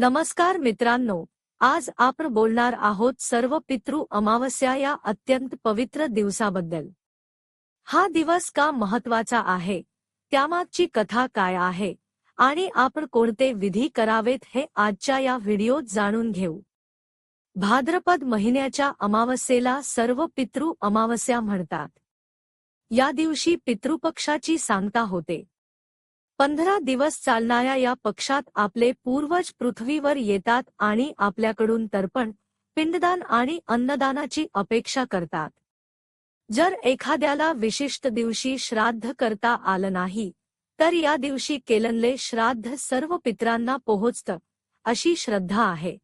नमस्कार मित्रांनो, आज आपण बोलणार आहोत सर्व पितृ अमावस्या या अत्यंत पवित्र दिवसाबद्दल। हा दिवस का महत्त्वाचा आहे, त्यामागची कथा काय आहे आणि आपण कोणते विधी करावेत हे आजच्या या व्हिडिओत जाणून घेऊ। भाद्रपद महिन्याच्या अमावस्येला सर्व पितृ अमावस्या म्हणतात। या दिवशी पितृपक्षाची सांगता होते। 15 दिवस चालणाऱ्या या पक्षात आपले पूर्वज पृथ्वीवर येतात आणि आपल्याकडून तर्पण, पिंडदान आणि अन्नदानाची अपेक्षा करतात। जर एखाद्याला विशिष्ट दिवशी श्राद्ध करता आलं नाही, तर या दिवशी केलेले श्राद्ध सर्व पितरांना पोहोचतं, अशी श्रद्धा आहे।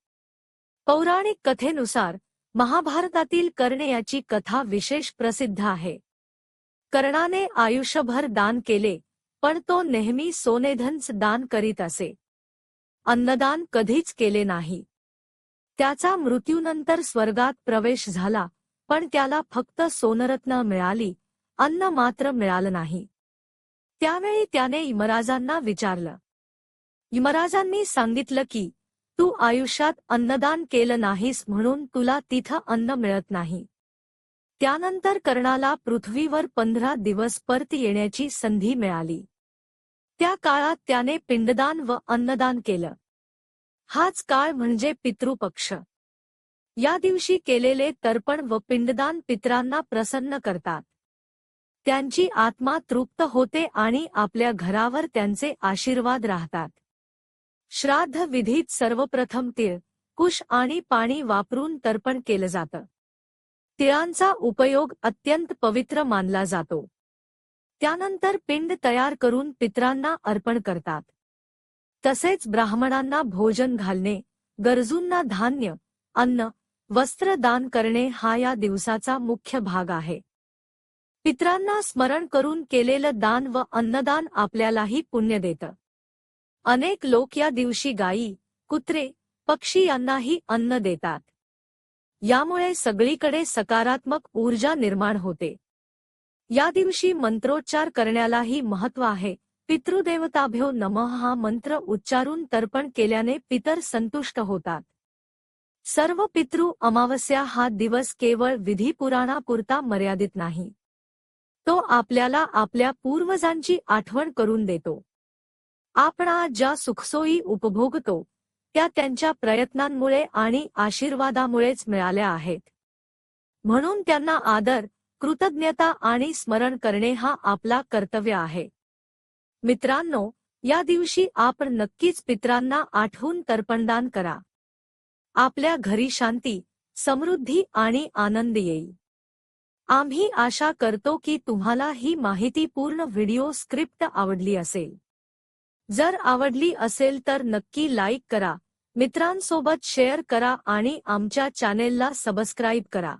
पौराणिक कथेनुसार महाभारतातील कर्ण याची कथा विशेष प्रसिद्ध आहे। कर्णाने आयुष्यभर दान केले, पण तो नेहमी सोनेधनच दान करीत असे। अन्नदान कधीच केले नाही। त्याचा मृत्यूनंतर स्वर्गात प्रवेश झाला, पण त्याला फक्त सोनरत्न मिळाली, अन्न मात्र मिळालं नाही। त्यावेळी त्याने यमराजांना विचारलं। यमराजांनी सांगितलं की तू आयुष्यात अन्नदान केलं नाहीस म्हणून तुला तिथं अन्न मिळत नाही। त्यानंतर कर्णाला पृथ्वीवर 15 दिवस परत येण्याची संधी मिळाली। त्या काळात त्याने पिंडदान व अन्नदान केलं। हाच काळ म्हणजे पितृपक्ष। या दिवशी केलेले तर्पण व पिंडदान पितरांना प्रसन्न करतात। त्यांची आत्मा तृप्त होते आणि आपल्या घरावर त्यांचे आशीर्वाद राहतात। श्राद्ध विधीत सर्वप्रथम तीळ, कुश आणि पाणी वापरून तर्पण केलं जातं। तिळांचा उपयोग अत्यंत पवित्र मानला जातो। त्यानंतर पिंड तयार करून पितरांना अर्पण करतात। तसेच ब्राह्मणांना भोजन घालणे, गरजूंना धान्य, अन्न, वस्त्र दान करणे हा या दिवसाचा मुख्य भाग आहे। पितरांना स्मरण करून केलेलं दान व अन्नदान आपल्यालाही पुण्य देतं। अनेक लोक या दिवशी गायी, कुत्रे, पक्षी यांनाही अन्न देतात। यामुळे सगळीकडे सकारात्मक ऊर्जा निर्माण होते। या दिवशी मंत्रोच्चार करण्यालाही महत्त्व आहे। पितृदेवताभ्यो नमः हा मंत्र उच्चारून तर्पण केल्याने पितर संतुष्ट होतात। सर्व पितृ अमावस्या हा दिवस केवळ विधिपुराणापुरता मर्यादित नाही। तो आपल्याला आपल्या पूर्वजांची आठवण करून देतो। आपण आज ज्या सुखसोयी उपभोगतो, त्या त्यांच्या प्रयत्नांमुळे आणि आशीर्वादामुळेच मिळाल्या आहेत। म्हणून त्यांना आदर, कृतज्ञता आणि स्मरण करणे हा आपला कर्तव्य आहे। मित्रांनो, या दिवशी आपण नक्कीच पितरांना आठवून तर्पणदान करा। आपल्या घरी शांती, समृद्धी आणि आनंद येईल। आम्ही आशा करतो की तुम्हाला ही माहितीपूर्ण व्हिडिओ स्क्रिप्ट आवडली असेल। जर आवडली असेल तर नक्की लाईक करा, मित्रांसोबत शेअर करा आणि आमच्या चॅनेलला सबस्क्राईब करा।